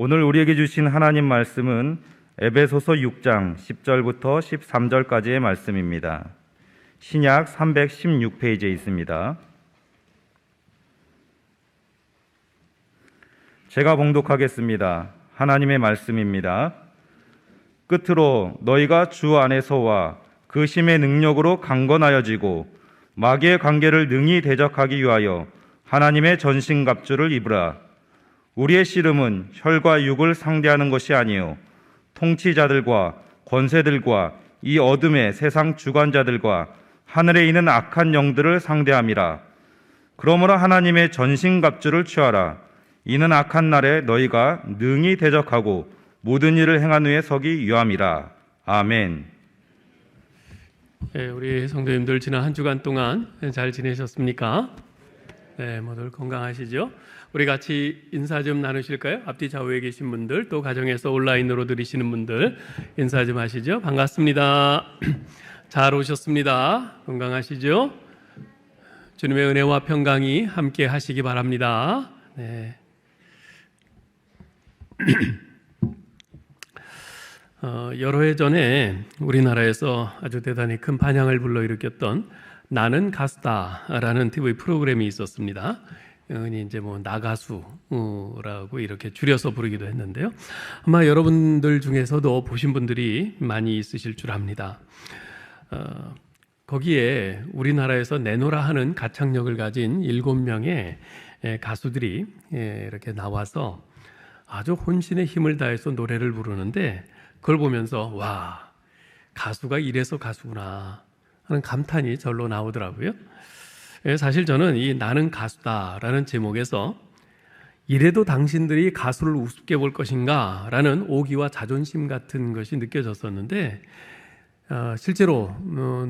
오늘 우리에게 주신 하나님 말씀은 에베소서 6장 10절부터 13절까지의 말씀입니다. 신약 316페이지에 있습니다. 제가 봉독하겠습니다. 하나님의 말씀입니다. 끝으로 너희가 주 안에서와 그 힘의 능력으로 강건하여지고 마귀의 관계를 능히 대적하기 위하여 하나님의 전신갑주를 입으라. 우리의 씨름은 혈과 육을 상대하는 것이 아니요 통치자들과 권세들과 이 어둠의 세상 주관자들과 하늘에 있는 악한 영들을 상대함이라. 그러므로 하나님의 전신갑주를 취하라. 이는 악한 날에 너희가 능히 대적하고 모든 일을 행한 후에 서기 위함이라. 아멘. 네, 우리 성도님들 지난 한 주간 동안 잘 지내셨습니까? 네, 모두 건강하시죠? 우리 같이 인사 좀 나누실까요? 앞뒤 좌우에 계신 분들, 또 가정에서 온라인으로 들으시는 분들 인사 좀 하시죠. 반갑습니다. 잘 오셨습니다. 건강하시죠? 주님의 은혜와 평강이 함께 하시기 바랍니다. 네. 여러 해 전에 우리나라에서 아주 대단히 큰 반향을 불러일으켰던 나는 가수다라는 TV 프로그램이 있었습니다. 흔히 이제 나가수라고 이렇게 줄여서 부르기도 했는데요. 아마 여러분들 중에서도 보신 분들이 많이 있으실 줄 압니다. 거기에 우리나라에서 내노라 하는 가창력을 가진 7명의 가수들이 이렇게 나와서 아주 혼신의 힘을 다해서 노래를 부르는데 그걸 보면서 와, 가수가 이래서 가수구나 하는 감탄이 절로 나오더라고요. 사실 저는 이 나는 가수다라는 제목에서 이래도 당신들이 가수를 우습게 볼 것인가 라는 오기와 자존심 같은 것이 느껴졌었는데 실제로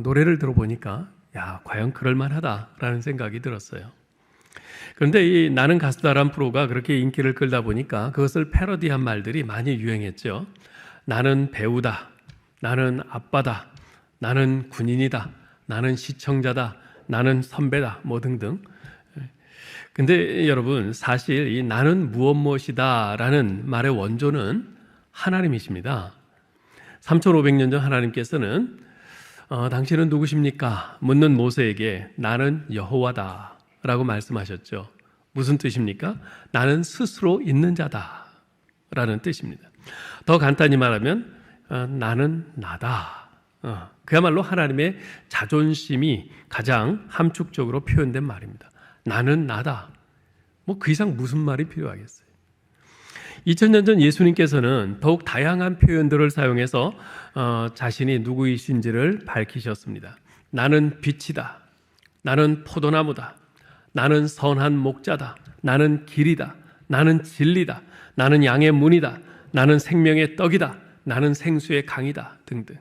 노래를 들어보니까 야, 과연 그럴만하다라는 생각이 들었어요. 그런데 이 나는 가수다라는 프로가 그렇게 인기를 끌다 보니까 그것을 패러디한 말들이 많이 유행했죠. 나는 배우다, 나는 아빠다, 나는 군인이다, 나는 시청자다, 나는 선배다, 등등. 근데 여러분, 사실 이 나는 무엇이다 라는 말의 원조는 하나님이십니다. 3500년 전 하나님께서는 당신은 누구십니까? 묻는 모세에게 나는 여호와다 라고 말씀하셨죠. 무슨 뜻입니까? 나는 스스로 있는 자다 라는 뜻입니다. 더 간단히 말하면 나는 나다. 그야말로 하나님의 자존심이 가장 함축적으로 표현된 말입니다. 나는 나다. 그 이상 무슨 말이 필요하겠어요? 2000년 전 예수님께서는 더욱 다양한 표현들을 사용해서 자신이 누구이신지를 밝히셨습니다. 나는 빛이다. 나는 포도나무다. 나는 선한 목자다. 나는 길이다. 나는 진리다. 나는 양의 문이다. 나는 생명의 떡이다. 나는 생수의 강이다. 등등.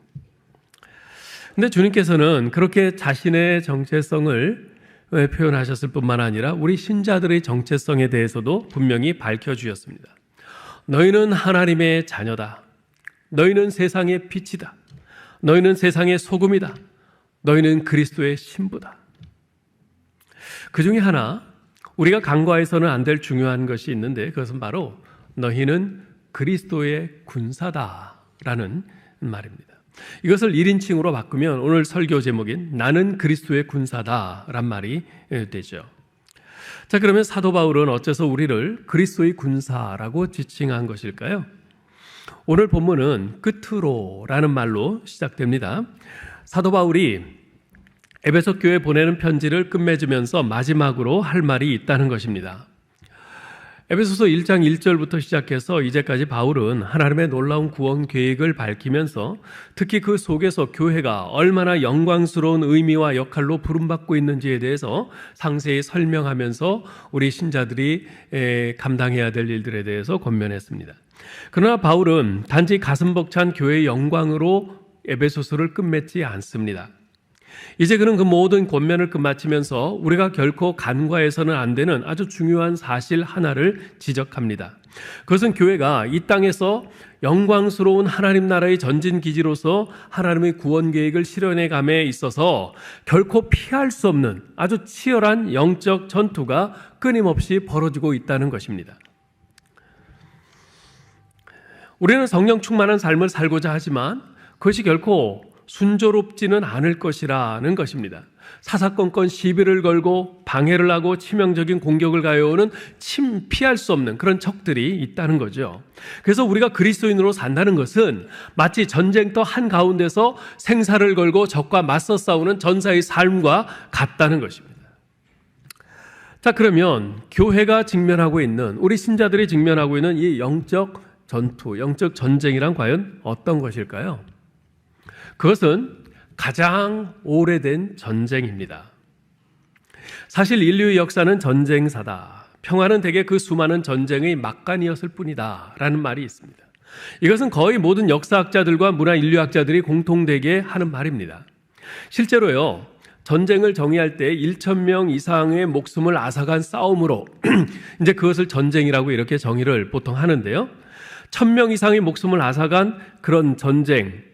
근데 주님께서는 그렇게 자신의 정체성을 표현하셨을 뿐만 아니라 우리 신자들의 정체성에 대해서도 분명히 밝혀주셨습니다. 너희는 하나님의 자녀다. 너희는 세상의 빛이다. 너희는 세상의 소금이다. 너희는 그리스도의 신부다. 그 중에 하나, 우리가 간과해서는 안 될 중요한 것이 있는데 그것은 바로 너희는 그리스도의 군사다라는 말입니다. 이것을 1인칭으로 바꾸면 오늘 설교 제목인 나는 그리스도의 군사다란 말이 되죠. 자, 그러면 사도 바울은 어째서 우리를 그리스도의 군사라고 지칭한 것일까요? 오늘 본문은 끝으로라는 말로 시작됩니다. 사도 바울이 에베소 교회에 보내는 편지를 끝맺으면서 마지막으로 할 말이 있다는 것입니다. 에베소서 1장 1절부터 시작해서 이제까지 바울은 하나님의 놀라운 구원 계획을 밝히면서 특히 그 속에서 교회가 얼마나 영광스러운 의미와 역할로 부름받고 있는지에 대해서 상세히 설명하면서 우리 신자들이 감당해야 될 일들에 대해서 권면했습니다. 그러나 바울은 단지 가슴 벅찬 교회의 영광으로 에베소서를 끝맺지 않습니다. 이제 그는 그 모든 권면을 끝마치면서 우리가 결코 간과해서는 안 되는 아주 중요한 사실 하나를 지적합니다. 그것은 교회가 이 땅에서 영광스러운 하나님 나라의 전진기지로서 하나님의 구원 계획을 실현해 감에 있어서 결코 피할 수 없는 아주 치열한 영적 전투가 끊임없이 벌어지고 있다는 것입니다. 우리는 성령 충만한 삶을 살고자 하지만 그것이 결코 순조롭지는 않을 것이라는 것입니다. 사사건건 시비를 걸고 방해를 하고 치명적인 공격을 가해오는 피할 수 없는 그런 적들이 있다는 거죠. 그래서 우리가 그리스도인으로 산다는 것은 마치 전쟁터 한가운데서 생사를 걸고 적과 맞서 싸우는 전사의 삶과 같다는 것입니다. 자, 그러면 교회가 직면하고 있는, 우리 신자들이 직면하고 있는 이 영적 전투, 영적 전쟁이란 과연 어떤 것일까요? 그것은 가장 오래된 전쟁입니다. 사실 인류의 역사는 전쟁사다. 평화는 대개 그 수많은 전쟁의 막간이었을 뿐이다 라는 말이 있습니다. 이것은 거의 모든 역사학자들과 문화인류학자들이 공통되게 하는 말입니다. 실제로요, 전쟁을 정의할 때 1,000명 이상의 목숨을 앗아간 싸움으로 이제 그것을 전쟁이라고 이렇게 정의를 보통 하는데요. 1,000명 이상의 목숨을 앗아간 그런 전쟁을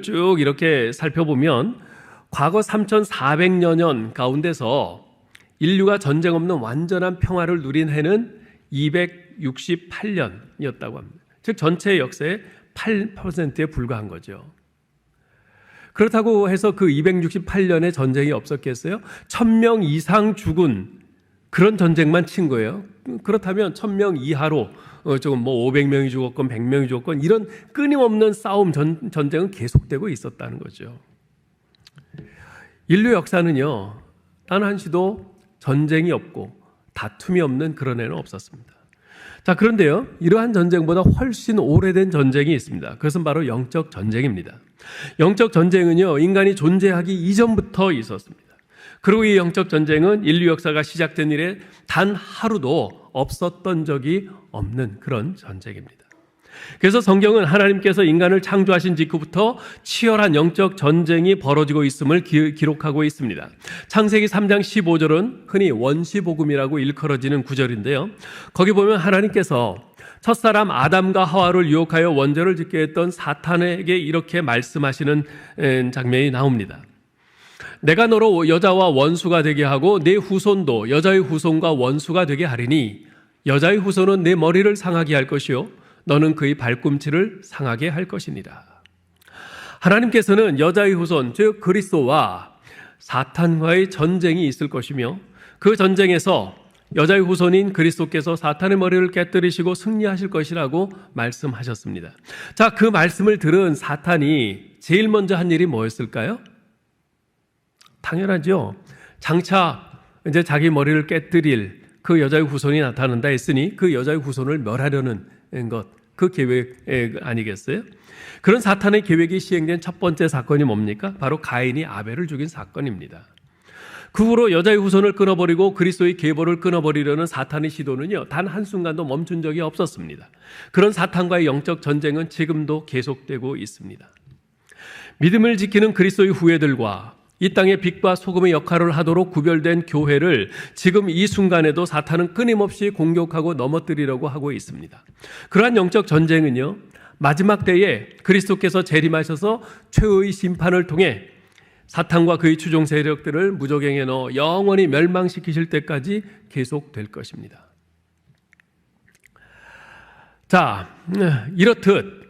쭉 이렇게 살펴보면 과거 3,400여 년 가운데서 인류가 전쟁 없는 완전한 평화를 누린 해는 268년이었다고 합니다. 즉 전체 역사의 8%에 불과한 거죠. 그렇다고 해서 그 268년의 전쟁이 없었겠어요? 1,000명 이상 죽은 그런 전쟁만 친 거예요. 그렇다면 1,000명 이하로 조금 500명이 죽었건 100명이 죽었건 이런 끊임없는 싸움 전쟁은 계속되고 있었다는 거죠. 인류 역사는요, 단 한시도 전쟁이 없고 다툼이 없는 그런 해는 없었습니다. 자, 그런데요, 이러한 전쟁보다 훨씬 오래된 전쟁이 있습니다. 그것은 바로 영적 전쟁입니다. 영적 전쟁은요, 인간이 존재하기 이전부터 있었습니다. 그리고 이 영적 전쟁은 인류 역사가 시작된 이래 단 하루도 없었던 적이 없는 그런 전쟁입니다. 그래서 성경은 하나님께서 인간을 창조하신 직후부터 치열한 영적 전쟁이 벌어지고 있음을 기록하고 있습니다. 창세기 3장 15절은 흔히 원시복음이라고 일컬어지는 구절인데요. 거기 보면 하나님께서 첫사람 아담과 하와를 유혹하여 원죄를 짓게 했던 사탄에게 이렇게 말씀하시는 장면이 나옵니다. 내가 너로 여자와 원수가 되게 하고 내 후손도 여자의 후손과 원수가 되게 하리니 여자의 후손은 내 머리를 상하게 할 것이요 너는 그의 발꿈치를 상하게 할 것이니라. 하나님께서는 여자의 후손 즉 그리스도와 사탄과의 전쟁이 있을 것이며 그 전쟁에서 여자의 후손인 그리스도께서 사탄의 머리를 깨뜨리시고 승리하실 것이라고 말씀하셨습니다. 자, 그 말씀을 들은 사탄이 제일 먼저 한 일이 뭐였을까요? 당연하죠. 장차 이제 자기 머리를 깨뜨릴 그 여자의 후손이 나타난다 했으니 그 여자의 후손을 멸하려는 것, 그 계획 아니겠어요? 그런 사탄의 계획이 시행된 첫 번째 사건이 뭡니까? 바로 가인이 아벨을 죽인 사건입니다. 그 후로 여자의 후손을 끊어버리고 그리스도의 계보를 끊어버리려는 사탄의 시도는요, 단 한순간도 멈춘 적이 없었습니다. 그런 사탄과의 영적 전쟁은 지금도 계속되고 있습니다. 믿음을 지키는 그리스도의 후예들과 이 땅의 빛과 소금의 역할을 하도록 구별된 교회를 지금 이 순간에도 사탄은 끊임없이 공격하고 넘어뜨리려고 하고 있습니다. 그러한 영적 전쟁은요, 마지막 때에 그리스도께서 재림하셔서 최후의 심판을 통해 사탄과 그의 추종 세력들을 무저갱에 넣어 영원히 멸망시키실 때까지 계속될 것입니다. 자, 이렇듯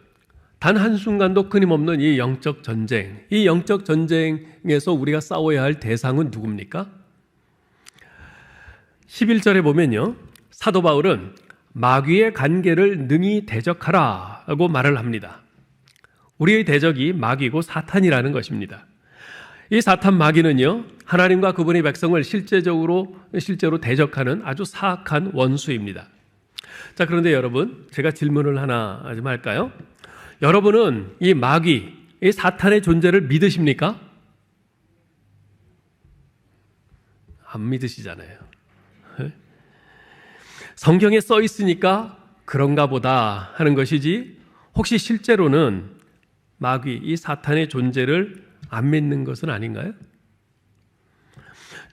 단 한순간도 끊임없는 이 영적 전쟁, 이 영적 전쟁에서 우리가 싸워야 할 대상은 누굽니까? 11절에 보면요, 사도 바울은 마귀의 관계를 능히 대적하라 라고 말을 합니다. 우리의 대적이 마귀고 사탄이라는 것입니다. 이 사탄 마귀는요, 하나님과 그분의 백성을 실제로 대적하는 아주 사악한 원수입니다. 자, 그런데 여러분, 제가 질문을 하나 좀 할까요? 여러분은 이 마귀, 이 사탄의 존재를 믿으십니까? 안 믿으시잖아요. 성경에 써 있으니까 그런가 보다 하는 것이지, 혹시 실제로는 마귀, 이 사탄의 존재를 안 믿는 것은 아닌가요?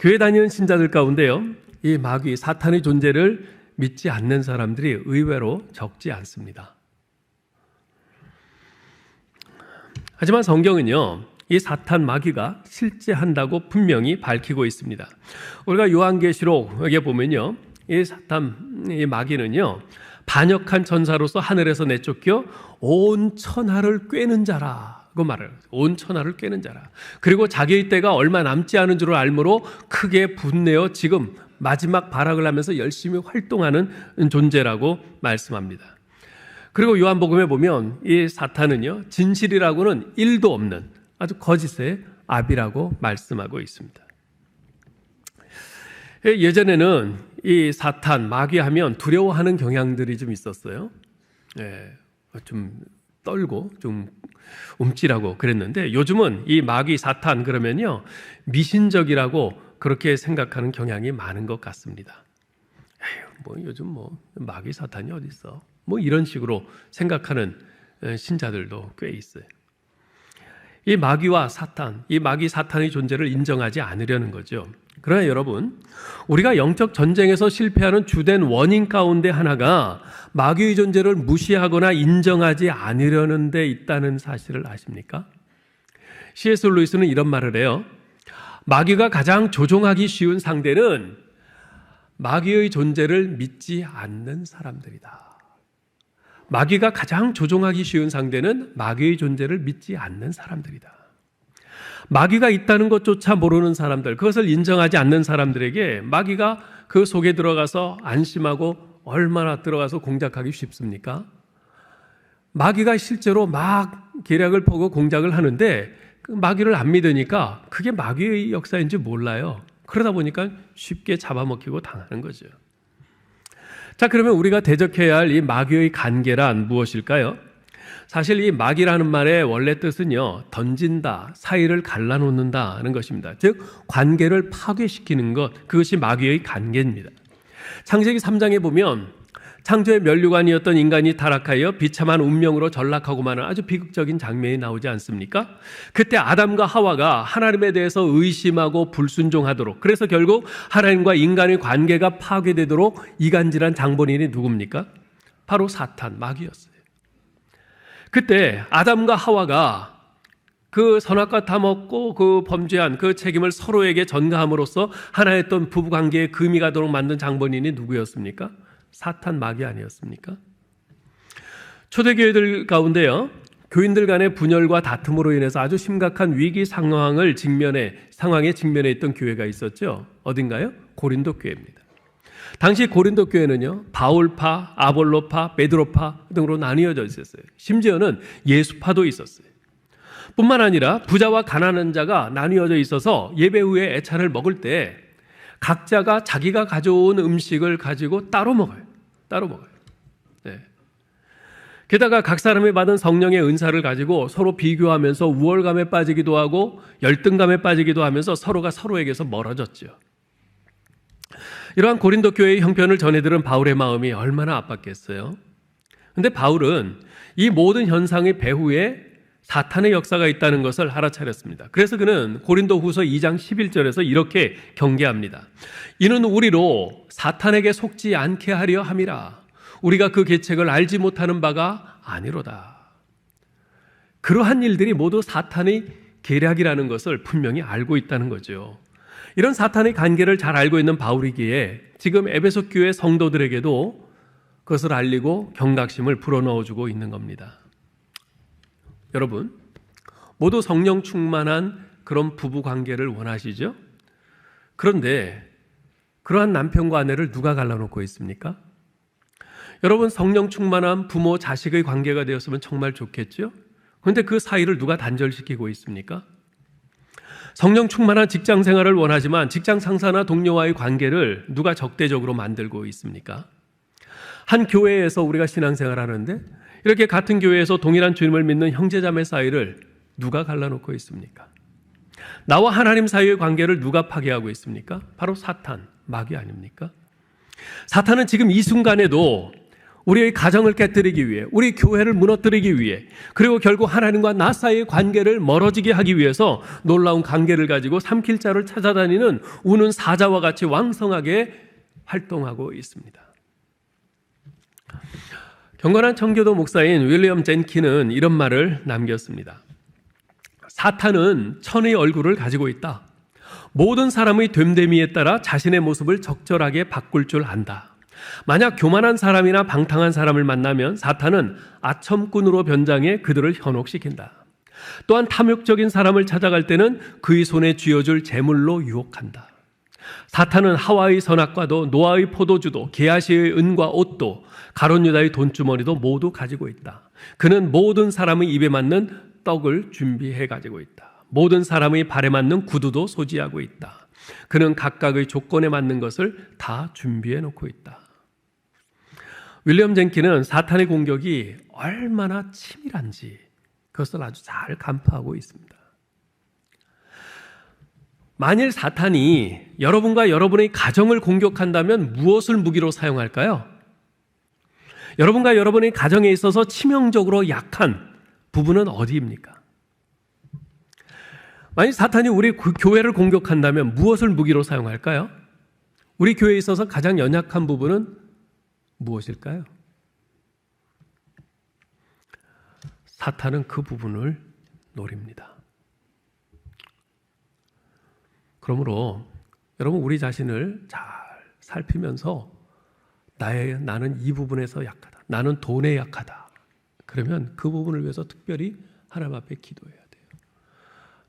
교회 다니는 신자들 가운데요, 이 마귀, 사탄의 존재를 믿지 않는 사람들이 의외로 적지 않습니다. 하지만 성경은요, 이 사탄 마귀가 실제한다고 분명히 밝히고 있습니다. 우리가 요한계시록에 보면요, 이 사탄, 이 마귀는요, 반역한 천사로서 하늘에서 내쫓겨 온 천하를 꿰는 자라고 말해요. 온 천하를 꿰는 자라. 그리고 자기의 때가 얼마 남지 않은 줄을 알므로 크게 분내어 지금 마지막 발악을 하면서 열심히 활동하는 존재라고 말씀합니다. 그리고 요한복음에 보면 이 사탄은요, 진실이라고는 1도 없는 아주 거짓의 아비라고 말씀하고 있습니다. 예전에는 이 사탄, 마귀하면 두려워하는 경향들이 좀 있었어요. 좀 떨고 좀 움찔하고 그랬는데 요즘은 이 마귀, 사탄 그러면요, 미신적이라고 그렇게 생각하는 경향이 많은 것 같습니다. 요즘 마귀, 사탄이 어디 있어? 이런 식으로 생각하는 신자들도 꽤 있어요. 이 마귀와 사탄, 이 마귀, 사탄의 존재를 인정하지 않으려는 거죠. 그러나 여러분, 우리가 영적 전쟁에서 실패하는 주된 원인 가운데 하나가 마귀의 존재를 무시하거나 인정하지 않으려는 데 있다는 사실을 아십니까? C.S. 루이스는 이런 말을 해요. 마귀가 가장 조종하기 쉬운 상대는 마귀의 존재를 믿지 않는 사람들이다. 마귀가 가장 조종하기 쉬운 상대는 마귀의 존재를 믿지 않는 사람들이다. 마귀가 있다는 것조차 모르는 사람들, 그것을 인정하지 않는 사람들에게 마귀가 그 속에 들어가서 안심하고 얼마나 들어가서 공작하기 쉽습니까? 마귀가 실제로 막 계략을 펴고 공작을 하는데 그 마귀를 안 믿으니까 그게 마귀의 역사인지 몰라요. 그러다 보니까 쉽게 잡아먹히고 당하는 거죠. 자, 그러면 우리가 대적해야 할 이 마귀의 간계란 무엇일까요? 사실 이 마귀라는 말의 원래 뜻은요, 던진다, 사이를 갈라놓는다는 것입니다. 즉 관계를 파괴시키는 것, 그것이 마귀의 간계입니다. 창세기 3장에 보면 창조의 면류관이었던 인간이 타락하여 비참한 운명으로 전락하고 마는 아주 비극적인 장면이 나오지 않습니까? 그때 아담과 하와가 하나님에 대해서 의심하고 불순종하도록, 그래서 결국 하나님과 인간의 관계가 파괴되도록 이간질한 장본인이 누굽니까? 바로 사탄, 마귀였어요. 그때 아담과 하와가 그 선악과 타먹고 그 범죄한 그 책임을 서로에게 전가함으로써 하나였던 부부관계의 금이 가도록 만든 장본인이 누구였습니까? 사탄, 마귀 아니었습니까? 초대교회들 가운데요, 교인들 간의 분열과 다툼으로 인해서 아주 심각한 위기 상황에 직면해 있던 교회가 있었죠. 어딘가요? 고린도 교회입니다. 당시 고린도 교회는요, 바울파, 아볼로파, 베드로파 등으로 나뉘어져 있었어요. 심지어는 예수파도 있었어요. 뿐만 아니라 부자와 가난한 자가 나뉘어져 있어서 예배 후에 애찬을 먹을 때 각자가 자기가 가져온 음식을 가지고 따로 먹어요. 네. 게다가 각 사람이 받은 성령의 은사를 가지고 서로 비교하면서 우월감에 빠지기도 하고 열등감에 빠지기도 하면서 서로가 서로에게서 멀어졌죠. 이러한 고린도 교회의 형편을 전해들은 바울의 마음이 얼마나 아팠겠어요. 그런데 바울은 이 모든 현상의 배후에 사탄의 역사가 있다는 것을 알아차렸습니다. 그래서 그는 고린도 후서 2장 11절에서 이렇게 경계합니다. 이는 우리로 사탄에게 속지 않게 하려 함이라. 우리가 그 계책을 알지 못하는 바가 아니로다. 그러한 일들이 모두 사탄의 계략이라는 것을 분명히 알고 있다는 거죠. 이런 사탄의 관계를 잘 알고 있는 바울이기에 지금 에베소 교회 성도들에게도 그것을 알리고 경각심을 불어넣어주고 있는 겁니다. 여러분, 모두 성령 충만한 그런 부부 관계를 원하시죠? 그런데 그러한 남편과 아내를 누가 갈라놓고 있습니까? 여러분, 성령 충만한 부모 자식의 관계가 되었으면 정말 좋겠죠? 그런데 그 사이를 누가 단절시키고 있습니까? 성령 충만한 직장 생활을 원하지만 직장 상사나 동료와의 관계를 누가 적대적으로 만들고 있습니까? 한 교회에서 우리가 신앙생활을 하는데 이렇게 같은 교회에서 동일한 주님을 믿는 형제자매 사이를 누가 갈라놓고 있습니까? 나와 하나님 사이의 관계를 누가 파괴하고 있습니까? 바로 사탄, 마귀 아닙니까? 사탄은 지금 이 순간에도 우리의 가정을 깨뜨리기 위해, 우리 교회를 무너뜨리기 위해, 그리고 결국 하나님과 나 사이의 관계를 멀어지게 하기 위해서 놀라운 관계를 가지고 삼킬 자를 찾아다니는 우는 사자와 같이 왕성하게 활동하고 있습니다. 경건한 청교도 목사인 윌리엄 젠킨은 이런 말을 남겼습니다. 사탄은 천의 얼굴을 가지고 있다. 모든 사람의 됨됨이에 따라 자신의 모습을 적절하게 바꿀 줄 안다. 만약 교만한 사람이나 방탕한 사람을 만나면 사탄은 아첨꾼으로 변장해 그들을 현혹시킨다. 또한 탐욕적인 사람을 찾아갈 때는 그의 손에 쥐어줄 재물로 유혹한다. 사탄은 하와의 선악과도 노아의 포도주도 게하시의 은과 옷도 가룟 유다의 돈주머니도 모두 가지고 있다. 그는 모든 사람의 입에 맞는 떡을 준비해 가지고 있다. 모든 사람의 발에 맞는 구두도 소지하고 있다. 그는 각각의 조건에 맞는 것을 다 준비해 놓고 있다. 윌리엄 젠킨은 사탄의 공격이 얼마나 치밀한지 그것을 아주 잘 간파하고 있습니다. 만일 사탄이 여러분과 여러분의 가정을 공격한다면 무엇을 무기로 사용할까요? 여러분과 여러분의 가정에 있어서 치명적으로 약한 부분은 어디입니까? 만약 사탄이 우리 교회를 공격한다면 무엇을 무기로 사용할까요? 우리 교회에 있어서 가장 연약한 부분은 무엇일까요? 사탄은 그 부분을 노립니다. 그러므로 여러분 우리 자신을 잘 살피면서 나는 이 부분에서 약하다. 나는 돈에 약하다. 그러면 그 부분을 위해서 특별히 하나님 앞에 기도해야 돼요.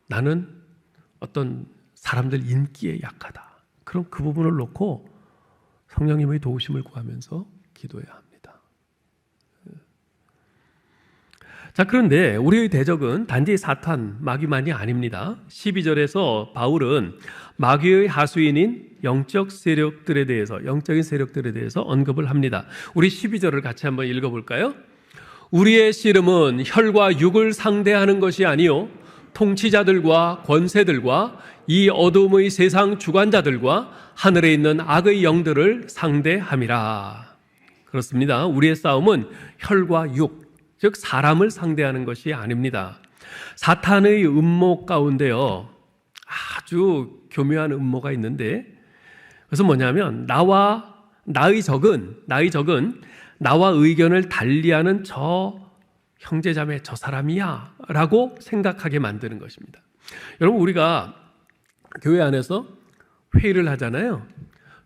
나는 어떤 사람들 인기에 약하다. 그럼 그 부분을 놓고 성령님의 도우심을 구하면서 기도해야 합니다. 자, 그런데 우리의 대적은 단지 사탄, 마귀만이 아닙니다. 12절에서 바울은 마귀의 하수인인 영적인 세력들에 대해서 언급을 합니다. 우리 12절을 같이 한번 읽어볼까요? 우리의 씨름은 혈과 육을 상대하는 것이 아니요 통치자들과 권세들과 이 어둠의 세상 주관자들과 하늘에 있는 악의 영들을 상대함이라. 그렇습니다. 우리의 싸움은 혈과 육, 즉 사람을 상대하는 것이 아닙니다. 사탄의 음모 가운데요 아주 교묘한 음모가 있는데 그것은 뭐냐면 나의 적은 나와 의견을 달리하는 저 형제자매 저 사람이야 라고 생각하게 만드는 것입니다. 여러분 우리가 교회 안에서 회의를 하잖아요.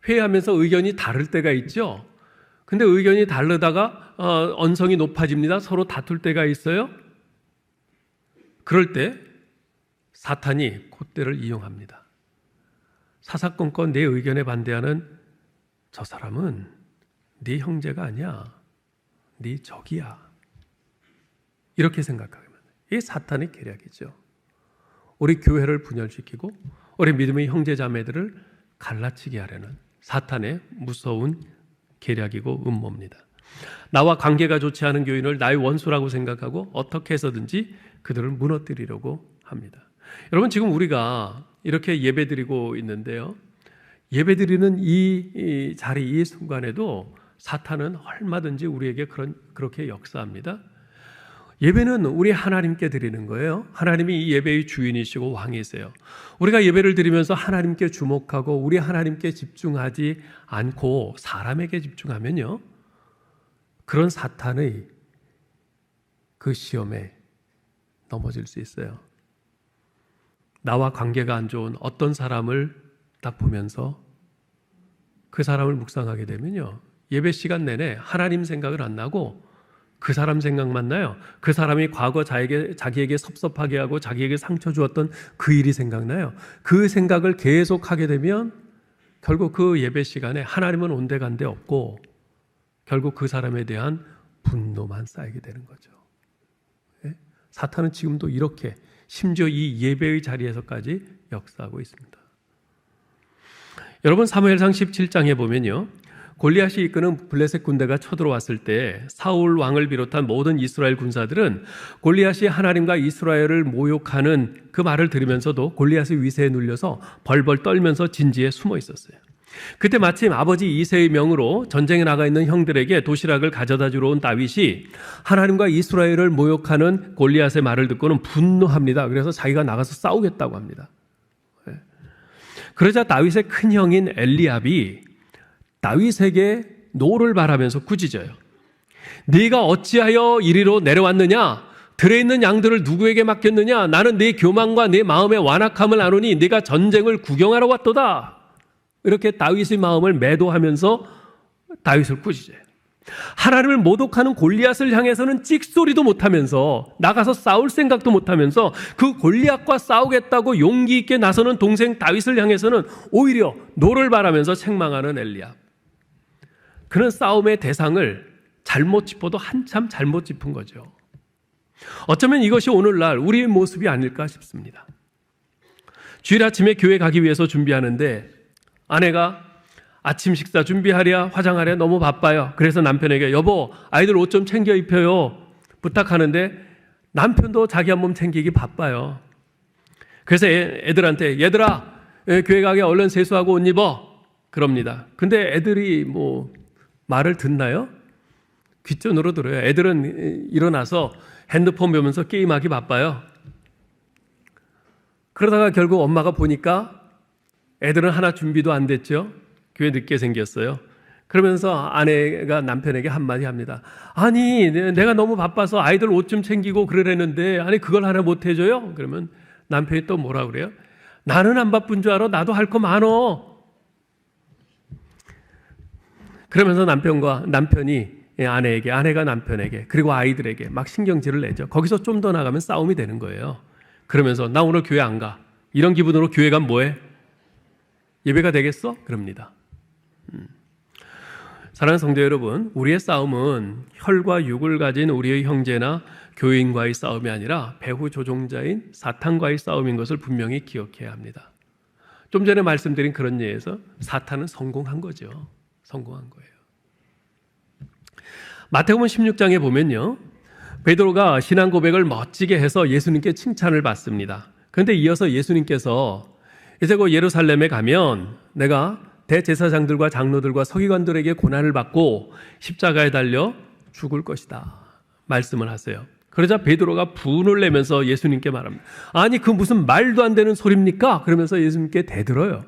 회의하면서 의견이 다를 때가 있죠. 근데 의견이 다르다가 언성이 높아집니다. 서로 다툴 때가 있어요. 그럴 때 사탄이 그때를 이용합니다. 사사건건 내 의견에 반대하는 저 사람은 네 형제가 아니야. 네 적이야. 이렇게 생각하게 만들어요. 이게 사탄의 계략이죠. 우리 교회를 분열시키고 우리 믿음의 형제 자매들을 갈라치게 하려는 사탄의 무서운 계략이고 음모입니다. 나와 관계가 좋지 않은 교인을 나의 원수라고 생각하고 어떻게 해서든지 그들을 무너뜨리려고 합니다. 여러분 지금 우리가 이렇게 예배드리고 있는데요. 예배드리는 이 자리, 이 순간에도 사탄은 얼마든지 우리에게 그렇게 역사합니다. 예배는 우리 하나님께 드리는 거예요. 하나님이 이 예배의 주인이시고 왕이세요. 우리가 예배를 드리면서 하나님께 주목하고 우리 하나님께 집중하지 않고 사람에게 집중하면요. 그런 사탄의 그 시험에 넘어질 수 있어요. 나와 관계가 안 좋은 어떤 사람을 딱 보면서 그 사람을 묵상하게 되면요. 예배 시간 내내 하나님 생각을 안 나고 그 사람 생각만 나요. 그 사람이 과거 자기에게 섭섭하게 하고 자기에게 상처 주었던 그 일이 생각나요. 그 생각을 계속 하게 되면 결국 그 예배 시간에 하나님은 온데간데 없고 결국 그 사람에 대한 분노만 쌓이게 되는 거죠. 사탄은 지금도 이렇게 심지어 이 예배의 자리에서까지 역사하고 있습니다. 여러분 사무엘상 17장에 보면요. 골리앗이 이끄는 블레셋 군대가 쳐들어왔을 때 사울 왕을 비롯한 모든 이스라엘 군사들은 골리앗이 하나님과 이스라엘을 모욕하는 그 말을 들으면서도 골리앗의 위세에 눌려서 벌벌 떨면서 진지에 숨어 있었어요. 그때 마침 아버지 이새의 명으로 전쟁에 나가 있는 형들에게 도시락을 가져다 주러 온 다윗이 하나님과 이스라엘을 모욕하는 골리앗의 말을 듣고는 분노합니다. 그래서 자기가 나가서 싸우겠다고 합니다. 그러자 다윗의 큰 형인 엘리압이 다윗에게 노를 바라면서 꾸짖어요. 네가 어찌하여 이리로 내려왔느냐? 들에 있는 양들을 누구에게 맡겼느냐? 나는 네 교만과 네 마음의 완악함을 아노니 네가 전쟁을 구경하러 왔도다. 이렇게 다윗의 마음을 매도하면서 다윗을 꾸짖어요. 하나님을 모독하는 골리앗을 향해서는 찍소리도 못하면서 나가서 싸울 생각도 못하면서 그 골리앗과 싸우겠다고 용기 있게 나서는 동생 다윗을 향해서는 오히려 노를 바라면서 책망하는 엘리압. 그는 싸움의 대상을 잘못 짚어도 한참 잘못 짚은 거죠. 어쩌면 이것이 오늘날 우리의 모습이 아닐까 싶습니다. 주일 아침에 교회 가기 위해서 준비하는데 아내가 아침 식사 준비하랴 화장하랴 너무 바빠요. 그래서 남편에게 여보 아이들 옷 좀 챙겨 입혀요 부탁하는데 남편도 자기 한 몸 챙기기 바빠요. 그래서 애들한테 얘들아 교회 가게 얼른 세수하고 옷 입어 그럽니다. 근데 애들이 뭐 말을 듣나요? 귓전으로 들어요. 애들은 일어나서 핸드폰 보면서 게임하기 바빠요. 그러다가 결국 엄마가 보니까 애들은 하나 준비도 안 됐죠. 교회 늦게 생겼어요. 그러면서 아내가 남편에게 한마디 합니다. 아니 내가 너무 바빠서 아이들 옷 좀 챙기고 그러려는데 아니 그걸 하나 못 해줘요? 그러면 남편이 또 뭐라 그래요? 나는 안 바쁜 줄 알아? 나도 할 거 많어. 그러면서 남편이 아내에게 아내가 남편에게 그리고 아이들에게 막 신경질을 내죠. 거기서 좀 더 나가면 싸움이 되는 거예요. 그러면서 나 오늘 교회 안 가. 이런 기분으로 교회 가면 뭐해? 예배가 되겠어? 그럽니다. 사랑하는 성도 여러분, 우리의 싸움은 혈과 육을 가진 우리의 형제나 교인과의 싸움이 아니라 배후 조종자인 사탄과의 싸움인 것을 분명히 기억해야 합니다. 좀 전에 말씀드린 그런 예에서 사탄은 성공한 거죠. 성공한 거예요. 마태복음 16장에 보면요, 베드로가 신앙 고백을 멋지게 해서 예수님께 칭찬을 받습니다. 그런데 이어서 예수님께서 이제 그 예루살렘에 가면 내가 대제사장들과 장로들과 서기관들에게 고난을 받고 십자가에 달려 죽을 것이다 말씀을 하세요. 그러자 베드로가 분을 내면서 예수님께 말합니다. 아니 그 무슨 말도 안 되는 소리입니까? 그러면서 예수님께 대들어요.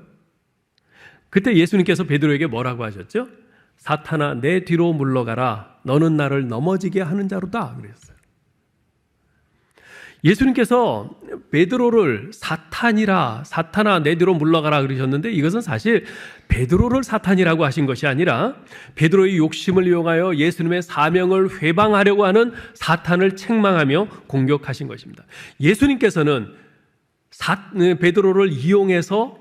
그때 예수님께서 베드로에게 뭐라고 하셨죠? 사탄아 내 뒤로 물러가라. 너는 나를 넘어지게 하는 자로다 그랬어요. 예수님께서 베드로를 사탄아 내 뒤로 물러가라 그러셨는데 이것은 사실 베드로를 사탄이라고 하신 것이 아니라 베드로의 욕심을 이용하여 예수님의 사명을 회방하려고 하는 사탄을 책망하며 공격하신 것입니다. 예수님께서는 베드로를 이용해서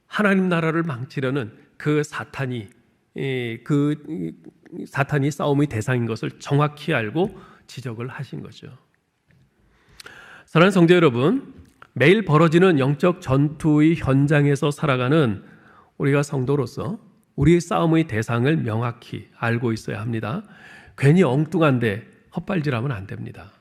하나님 나라를 망치려는 그 사탄이 싸움의 대상인 것을 정확히 알고 지적을 하신 거죠. 사랑하는 성도 여러분, 매일 벌어지는 영적 전투의 현장에서 살아가는 우리가 성도로서 우리의 싸움의 대상을 명확히 알고 있어야 합니다. 괜히 엉뚱한데 헛발질하면 안 됩니다.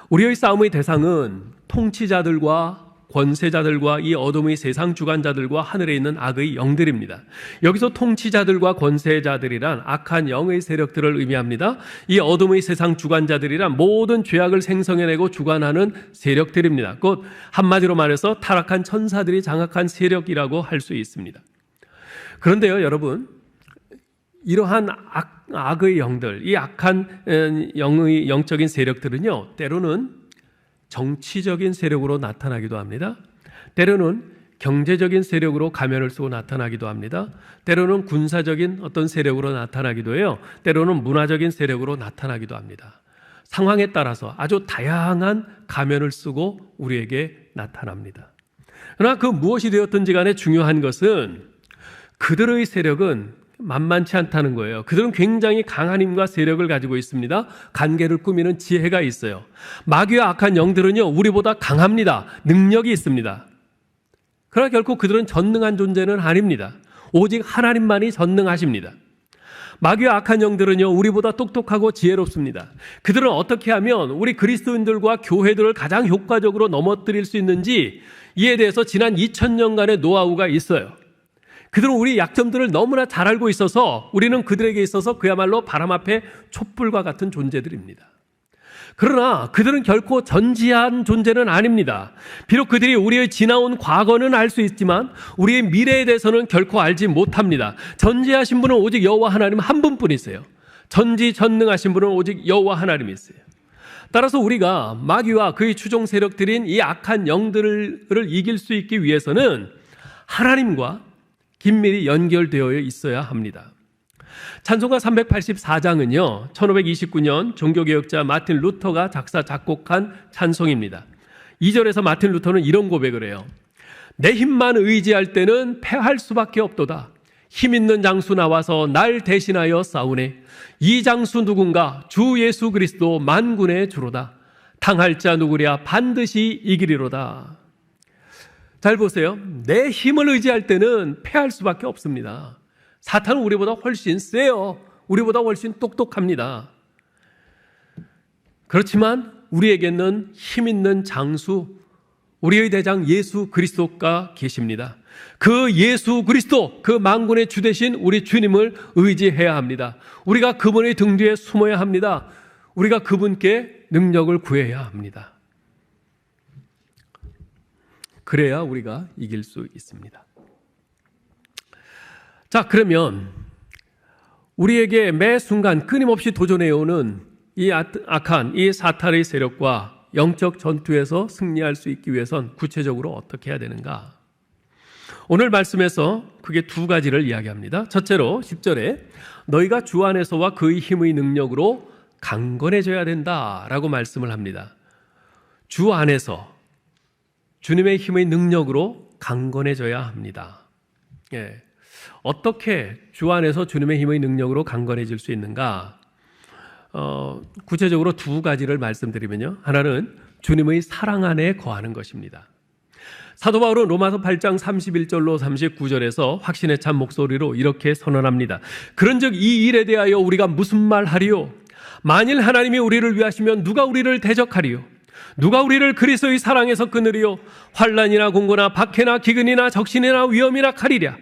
우리의 싸움의 대상은 통치자들과 권세자들과 이 어둠의 세상 주관자들과 하늘에 있는 악의 영들입니다. 여기서 통치자들과 권세자들이란 악한 영의 세력들을 의미합니다. 이 어둠의 세상 주관자들이란 모든 죄악을 생성해내고 주관하는 세력들입니다. 곧 한마디로 말해서 타락한 천사들이 장악한 세력이라고 할 수 있습니다. 그런데요, 여러분, 이러한 악의 영들, 이 악한 영적인 세력들은요, 때로는 정치적인 세력으로 나타나기도 합니다. 때로는 경제적인 세력으로 가면을 쓰고 나타나기도 합니다. 때로는 군사적인 어떤 세력으로 나타나기도 해요. 때로는 문화적인 세력으로 나타나기도 합니다. 상황에 따라서 아주 다양한 가면을 쓰고 우리에게 나타납니다. 그러나 그 무엇이 되었든지 간에 중요한 것은 그들의 세력은 만만치 않다는 거예요. 그들은 굉장히 강한 힘과 세력을 가지고 있습니다. 관계를 꾸미는 지혜가 있어요. 마귀와 악한 영들은요, 우리보다 강합니다. 능력이 있습니다. 그러나 결코 그들은 전능한 존재는 아닙니다. 오직 하나님만이 전능하십니다. 마귀와 악한 영들은요, 우리보다 똑똑하고 지혜롭습니다. 그들은 어떻게 하면 우리 그리스도인들과 교회들을 가장 효과적으로 넘어뜨릴 수 있는지 이에 대해서 지난 2000년간의 노하우가 있어요. 그들은 우리 약점들을 너무나 잘 알고 있어서 우리는 그들에게 있어서 그야말로 바람 앞에 촛불과 같은 존재들입니다. 그러나 그들은 결코 전지한 존재는 아닙니다. 비록 그들이 우리의 지나온 과거는 알 수 있지만 우리의 미래에 대해서는 결코 알지 못합니다. 전지하신 분은 오직 여호와 하나님 한 분뿐이세요. 전지전능하신 분은 오직 여호와 하나님이세요. 따라서 우리가 마귀와 그의 추종 세력들인 이 악한 영들을 이길 수 있기 위해서는 하나님과 긴밀히 연결되어 있어야 합니다. 찬송가 384장은요, 1529년 종교개혁자 마틴 루터가 작사 작곡한 찬송입니다. 2절에서 마틴 루터는 이런 고백을 해요. 내 힘만 의지할 때는 패할 수밖에 없도다. 힘 있는 장수 나와서 날 대신하여 싸우네. 이 장수 누군가? 주 예수 그리스도 만군의 주로다. 당할 자 누구랴? 반드시 이기리로다. 잘 보세요. 내 힘을 의지할 때는 패할 수밖에 없습니다. 사탄은 우리보다 훨씬 세요. 우리보다 훨씬 똑똑합니다. 그렇지만 우리에게는 힘 있는 장수, 우리의 대장 예수 그리스도가 계십니다. 그 예수 그리스도, 그 만군의 주 되신 우리 주님을 의지해야 합니다. 우리가 그분의 등 뒤에 숨어야 합니다. 우리가 그분께 능력을 구해야 합니다. 그래야 우리가 이길 수 있습니다. 자, 그러면 우리에게 매 순간 끊임없이 도전해오는 이 악한 이 사탄의 세력과 영적 전투에서 승리할 수 있기 위해선 구체적으로 어떻게 해야 되는가? 오늘 말씀에서 그게 두 가지를 이야기합니다. 첫째로 10절에 너희가 주 안에서와 그의 힘의 능력으로 강건해져야 된다라고 말씀을 합니다. 주 안에서 주님의 힘의 능력으로 강건해져야 합니다. 예. 어떻게 주 안에서 주님의 힘의 능력으로 강건해질 수 있는가? 구체적으로 두 가지를 말씀드리면요. 하나는 주님의 사랑 안에 거하는 것입니다. 사도 바울은 로마서 8장 31절로 39절에서 확신에 찬 목소리로 이렇게 선언합니다. 그런즉 이 일에 대하여 우리가 무슨 말하리요? 만일 하나님이 우리를 위하시면 누가 우리를 대적하리요? 누가 우리를 그리스도의 사랑에서 끊으리요? 환난이나 공고나 박해나 기근이나 적신이나 위험이나 칼이랴.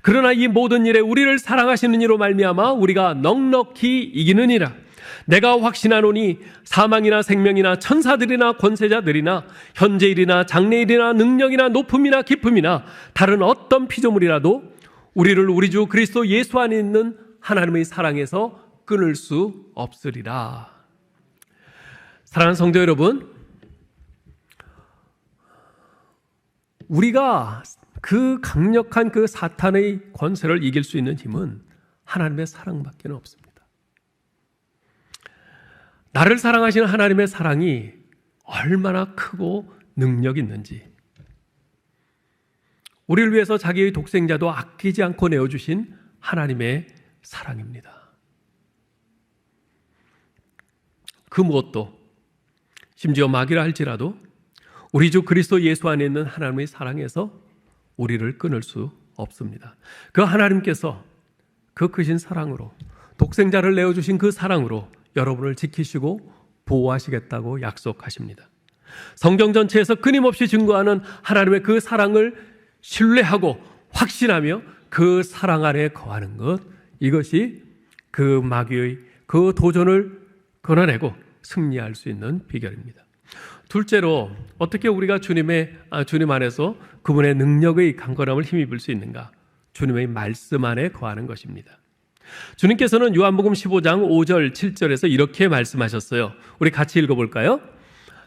그러나 이 모든 일에 우리를 사랑하시는 이로 말미암아 우리가 넉넉히 이기느니라. 내가 확신하노니 사망이나 생명이나 천사들이나 권세자들이나 현재일이나 장래일이나 능력이나 높음이나 깊음이나 다른 어떤 피조물이라도 우리를 우리 주 그리스도 예수 안에 있는 하나님의 사랑에서 끊을 수 없으리라. 사랑하는 성도 여러분, 우리가 그 강력한 그 사탄의 권세를 이길 수 있는 힘은 하나님의 사랑밖에 없습니다. 나를 사랑하시는 하나님의 사랑이 얼마나 크고 능력 있는지, 우리를 위해서 자기의 독생자도 아끼지 않고 내어주신 하나님의 사랑입니다. 그 무엇도, 심지어 마귀라 할지라도 우리 주 그리스도 예수 안에 있는 하나님의 사랑에서 우리를 끊을 수 없습니다. 그 하나님께서 그 크신 사랑으로, 독생자를 내어주신 그 사랑으로 여러분을 지키시고 보호하시겠다고 약속하십니다. 성경 전체에서 끊임없이 증거하는 하나님의 그 사랑을 신뢰하고 확신하며 그 사랑 안에 거하는 것, 이것이 그 마귀의 그 도전을 끊어내고 승리할 수 있는 비결입니다. 둘째로, 어떻게 우리가 주님 안에서 그분의 능력의 강건함을 힘입을 수 있는가? 주님의 말씀 안에 거하는 것입니다. 주님께서는 요한복음 15장 5절 7절에서 이렇게 말씀하셨어요. 우리 같이 읽어볼까요?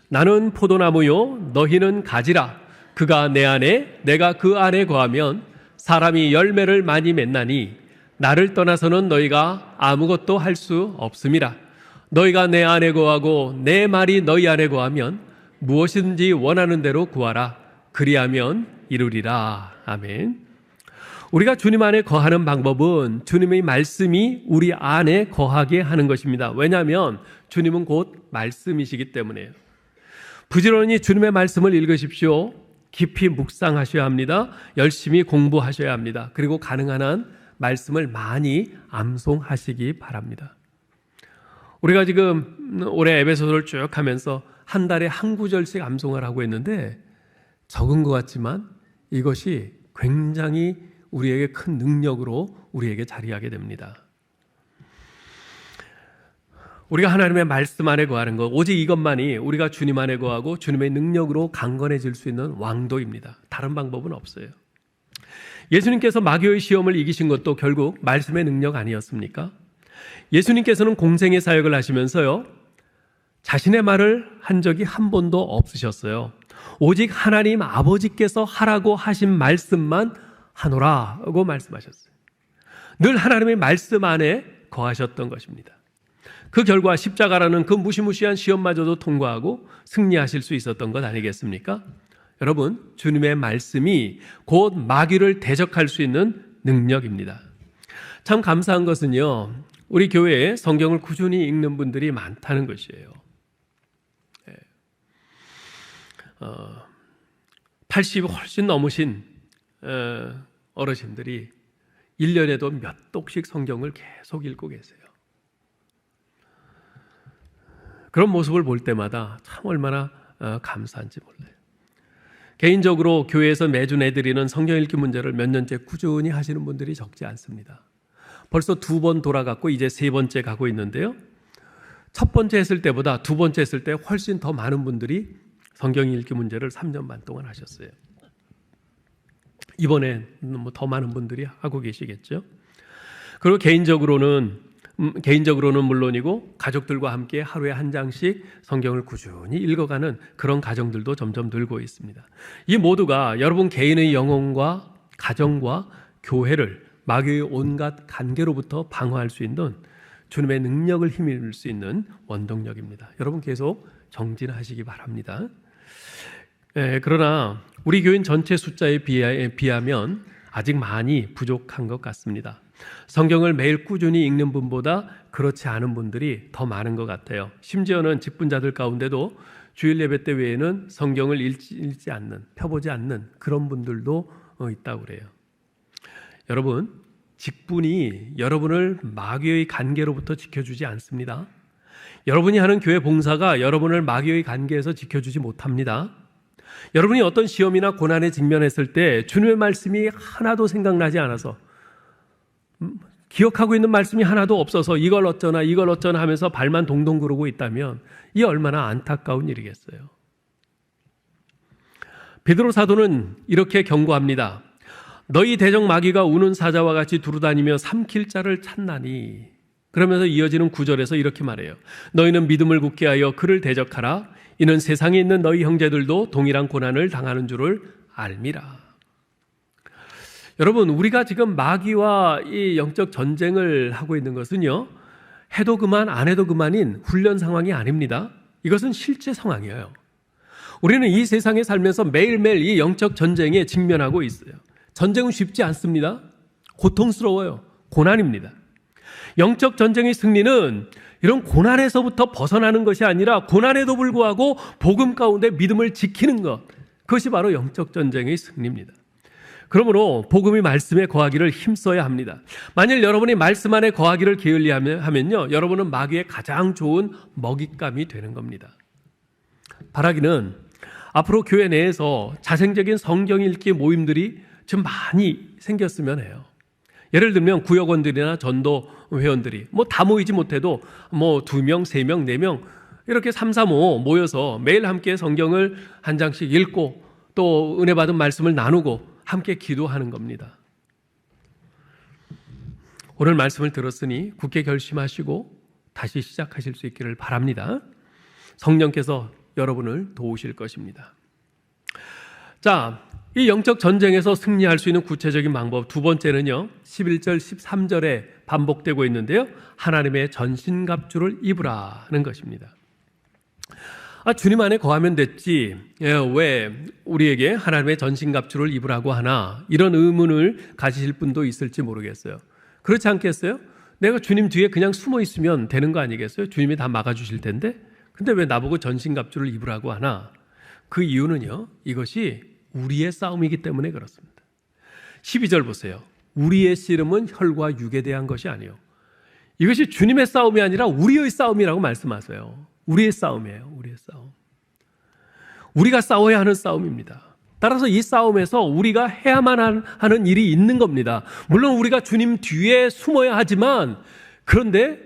나는 포도나무요 너희는 가지라. 그가 내 안에 내가 그 안에 거하면 사람이 열매를 많이 맺나니 나를 떠나서는 너희가 아무것도 할 수 없음이라. 너희가 내 안에 거하고 내 말이 너희 안에 거하면 무엇이든지 원하는 대로 구하라. 그리하면 이루리라. 아멘. 우리가 주님 안에 거하는 방법은 주님의 말씀이 우리 안에 거하게 하는 것입니다. 왜냐하면 주님은 곧 말씀이시기 때문에요. 부지런히 주님의 말씀을 읽으십시오. 깊이 묵상하셔야 합니다. 열심히 공부하셔야 합니다. 그리고 가능한 한 말씀을 많이 암송하시기 바랍니다. 우리가 지금 올해 에베소서를 쭉 하면서 한 달에 한 구절씩 암송을 하고 있는데 적은 것 같지만 이것이 굉장히 우리에게 큰 능력으로 우리에게 자리하게 됩니다. 우리가 하나님의 말씀 안에 거하는 것, 오직 이것만이 우리가 주님 안에 거하고 주님의 능력으로 강건해질 수 있는 왕도입니다. 다른 방법은 없어요. 예수님께서 마귀의 시험을 이기신 것도 결국 말씀의 능력 아니었습니까? 예수님께서는 공생의 사역을 하시면서요, 자신의 말을 한 적이 한 번도 없으셨어요. 오직 하나님 아버지께서 하라고 하신 말씀만 하노라고 말씀하셨어요. 늘 하나님의 말씀 안에 거하셨던 것입니다. 그 결과 십자가라는 그 무시무시한 시험마저도 통과하고 승리하실 수 있었던 것 아니겠습니까? 여러분, 주님의 말씀이 곧 마귀를 대적할 수 있는 능력입니다. 참 감사한 것은요, 우리 교회에 성경을 꾸준히 읽는 분들이 많다는 것이에요. 80이 훨씬 넘으신 어르신들이 1년에도 몇 독씩 성경을 계속 읽고 계세요. 그런 모습을 볼 때마다 참 얼마나 감사한지 몰라요. 개인적으로 교회에서 매주 내드리는 성경 읽기 문제를 몇 년째 꾸준히 하시는 분들이 적지 않습니다. 벌써 2번 돌아갔고 이제 3번째 가고 있는데요. 첫 번째 했을 때보다 2번째 했을 때 훨씬 더 많은 분들이 성경 읽기 문제를 3년 반 동안 하셨어요. 이번에 더 많은 분들이 하고 계시겠죠. 그리고 개인적으로는 물론이고 가족들과 함께 하루에 한 장씩 성경을 꾸준히 읽어가는 그런 가정들도 점점 늘고 있습니다. 이 모두가 여러분 개인의 영혼과 가정과 교회를 마귀의 온갖 간계로부터 방어할 수 있는 주님의 능력을 힘입을 수 있는 원동력입니다. 여러분 계속 정진하시기 바랍니다. 그러나 우리 교인 전체 숫자에 비하면 아직 많이 부족한 것 같습니다. 성경을 매일 꾸준히 읽는 분보다 그렇지 않은 분들이 더 많은 것 같아요. 심지어는 직분자들 가운데도 주일 예배 때 외에는 성경을 읽지 않는, 펴보지 않는 그런 분들도 있다고 그래요. 여러분, 직분이 여러분을 마귀의 관계로부터 지켜주지 않습니다. 여러분이 하는 교회 봉사가 여러분을 마귀의 관계에서 지켜주지 못합니다. 여러분이 어떤 시험이나 고난에 직면했을 때 주님의 말씀이 하나도 생각나지 않아서 기억하고 있는 말씀이 하나도 없어서 이걸 어쩌나 하면서 발만 동동 구르고 있다면 이 얼마나 안타까운 일이겠어요. 베드로 사도는 이렇게 경고합니다. 너희 대적 마귀가 우는 사자와 같이 두루다니며 삼킬 자를 찾나니. 그러면서 이어지는 9절에서 이렇게 말해요. 너희는 믿음을 굳게 하여 그를 대적하라. 이는 세상에 있는 너희 형제들도 동일한 고난을 당하는 줄을 알미라. 여러분, 우리가 지금 마귀와 이 영적 전쟁을 하고 있는 것은요, 해도 그만 안 해도 그만인 훈련 상황이 아닙니다. 이것은 실제 상황이에요. 우리는 이 세상에 살면서 매일매일 이 영적 전쟁에 직면하고 있어요. 전쟁은 쉽지 않습니다. 고통스러워요. 고난입니다. 영적 전쟁의 승리는 이런 고난에서부터 벗어나는 것이 아니라 고난에도 불구하고 복음 가운데 믿음을 지키는 것, 그것이 바로 영적 전쟁의 승리입니다. 그러므로 복음의 말씀에 거하기를 힘써야 합니다. 만일 여러분이 말씀 안에 거하기를 게을리하면요, 여러분은 마귀의 가장 좋은 먹잇감이 되는 겁니다. 바라기는 앞으로 교회 내에서 자생적인 성경 읽기 모임들이 좀 많이 생겼으면 해요. 예를 들면 구역원들이나 전도 회원들이 다 모이지 못해도 2명, 3명, 4명 이렇게 3, 4, 5 모여서 매일 함께 성경을 한 장씩 읽고 또 은혜 받은 말씀을 나누고 함께 기도하는 겁니다. 오늘 말씀을 들었으니 굳게 결심하시고 다시 시작하실 수 있기를 바랍니다. 성령께서 여러분을 도우실 것입니다. 자, 이 영적 전쟁에서 승리할 수 있는 구체적인 방법 두 번째는요, 11절, 13절에 반복되고 있는데요, 하나님의 전신갑주를 입으라는 것입니다. 주님 안에 거하면 됐지, 왜 우리에게 하나님의 전신갑주를 입으라고 하나, 이런 의문을 가지실 분도 있을지 모르겠어요. 그렇지 않겠어요? 내가 주님 뒤에 그냥 숨어 있으면 되는 거 아니겠어요? 주님이 다 막아주실 텐데, 근데 왜 나보고 전신갑주를 입으라고 하나? 그 이유는요, 이것이 우리의 싸움이기 때문에 그렇습니다. 12절 보세요. 우리의 씨름은 혈과 육에 대한 것이 아니요. 이것이 주님의 싸움이 아니라 우리의 싸움이라고 말씀하세요. 우리의 싸움이에요. 우리의 싸움. 우리가 싸워야 하는 싸움입니다. 따라서 이 싸움에서 우리가 해야만 하는 일이 있는 겁니다. 물론 우리가 주님 뒤에 숨어야 하지만, 그런데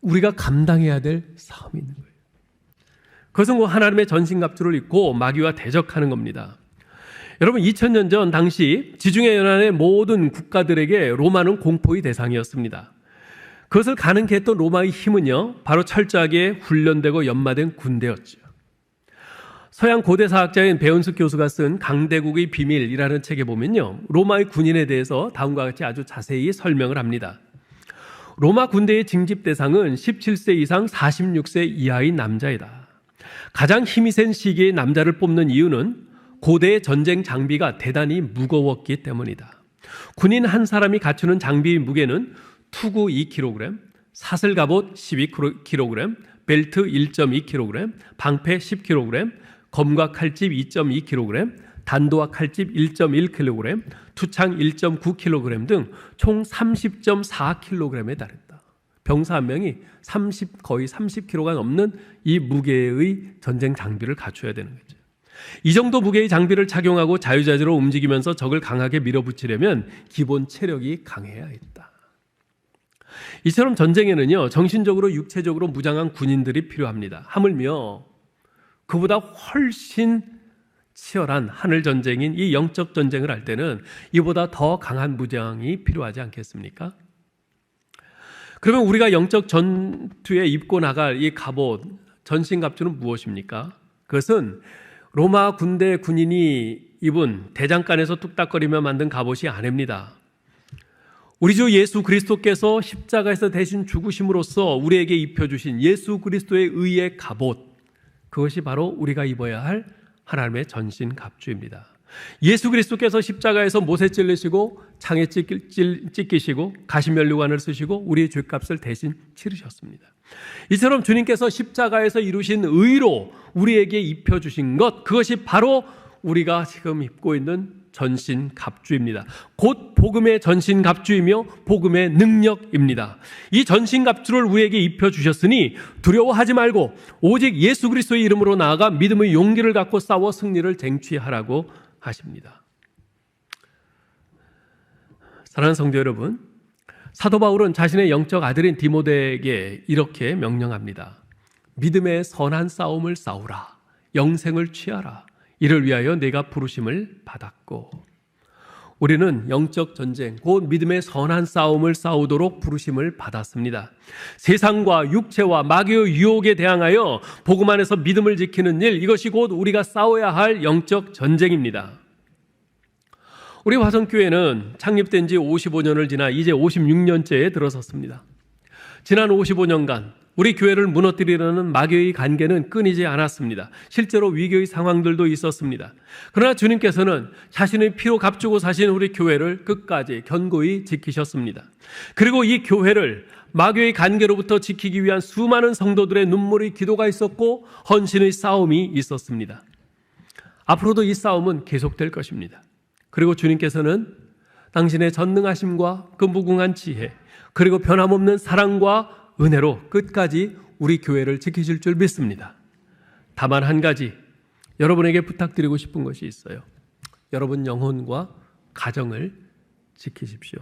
우리가 감당해야 될 싸움이 있는 거예요. 그것은 하나님의 전신갑주를 입고 마귀와 대적하는 겁니다. 여러분, 2000년 전 당시 지중해 연안의 모든 국가들에게 로마는 공포의 대상이었습니다. 그것을 가능케 했던 로마의 힘은요, 바로 철저하게 훈련되고 연마된 군대였죠. 서양 고대 사학자인 배은숙 교수가 쓴 강대국의 비밀이라는 책에 보면요, 로마의 군인에 대해서 다음과 같이 아주 자세히 설명을 합니다. 로마 군대의 징집 대상은 17세 이상 46세 이하의 남자이다. 가장 힘이 센 시기에 남자를 뽑는 이유는 고대의 전쟁 장비가 대단히 무거웠기 때문이다. 군인 한 사람이 갖추는 장비의 무게는 투구 2kg, 사슬 갑옷 12kg, 벨트 1.2kg, 방패 10kg, 검과 칼집 2.2kg, 단도와 칼집 1.1kg, 투창 1.9kg 등 총 30.4kg에 달했다. 병사 한 명이 거의 30kg가 넘는 이 무게의 전쟁 장비를 갖춰야 되는 거죠. 이 정도 무게의 장비를 착용하고 자유자재로 움직이면서 적을 강하게 밀어붙이려면 기본 체력이 강해야 했다. 이처럼 전쟁에는요, 정신적으로 육체적으로 무장한 군인들이 필요합니다. 하물며 그보다 훨씬 치열한 하늘 전쟁인 이 영적 전쟁을 할 때는 이보다 더 강한 무장이 필요하지 않겠습니까? 그러면 우리가 영적 전투에 입고 나갈 이 갑옷, 전신갑주는 무엇입니까? 그것은 로마 군대 군인이 입은 대장간에서 뚝딱거리며 만든 갑옷이 아닙니다. 우리 주 예수 그리스도께서 십자가에서 대신 죽으심으로써 우리에게 입혀주신 예수 그리스도의 의의 갑옷, 그것이 바로 우리가 입어야 할 하나님의 전신갑주입니다. 예수 그리스도께서 십자가에서 못에 찔리시고 창에 찢기시고 가시면류관을 쓰시고 우리의 죄값을 대신 치르셨습니다. 이처럼 주님께서 십자가에서 이루신 의로 우리에게 입혀주신 것, 그것이 바로 우리가 지금 입고 있는 전신갑주입니다. 곧 복음의 전신갑주이며 복음의 능력입니다. 이 전신갑주를 우리에게 입혀주셨으니 두려워하지 말고 오직 예수 그리스도의 이름으로 나아가 믿음의 용기를 갖고 싸워 승리를 쟁취하라고 하십니다. 사랑하는 성도 여러분, 사도 바울은 자신의 영적 아들인 디모데에게 이렇게 명령합니다. 믿음의 선한 싸움을 싸우라. 영생을 취하라. 이를 위하여 내가 부르심을 받았고, 우리는 영적 전쟁, 곧 믿음의 선한 싸움을 싸우도록 부르심을 받았습니다. 세상과 육체와 마귀의 유혹에 대항하여 복음 안에서 믿음을 지키는 일, 이것이 곧 우리가 싸워야 할 영적 전쟁입니다. 우리 화성교회는 창립된 지 55년을 지나 이제 56년째에 들어섰습니다. 지난 55년간 우리 교회를 무너뜨리려는 마귀의 간계는 끊이지 않았습니다. 실제로 위기의 상황들도 있었습니다. 그러나 주님께서는 자신의 피로 값주고 사신 우리 교회를 끝까지 견고히 지키셨습니다. 그리고 이 교회를 마귀의 간계로부터 지키기 위한 수많은 성도들의 눈물의 기도가 있었고 헌신의 싸움이 있었습니다. 앞으로도 이 싸움은 계속될 것입니다. 그리고 주님께서는 당신의 전능하심과 그 무궁한 지혜, 그리고 변함없는 사랑과 은혜로 끝까지 우리 교회를 지키실 줄 믿습니다. 다만 한 가지 여러분에게 부탁드리고 싶은 것이 있어요. 여러분 영혼과 가정을 지키십시오.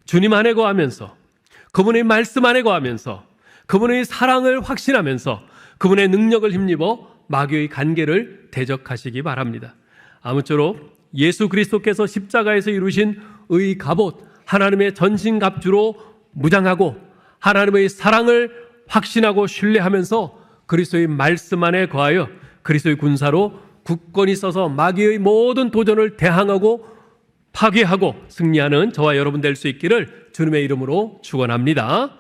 주님 안에 거하면서, 그분의 말씀 안에 거하면서, 그분의 사랑을 확신하면서 그분의 능력을 힘입어 마귀의 간계를 대적하시기 바랍니다. 아무쪼록 예수 그리스도께서 십자가에서 이루신 의 갑옷, 하나님의 전신갑주로 무장하고 하나님의 사랑을 확신하고 신뢰하면서 그리스도의 말씀 안에 거하여 그리스도의 군사로 굳건히 서서 마귀의 모든 도전을 대항하고 파괴하고 승리하는 저와 여러분 될 수 있기를 주님의 이름으로 축원합니다.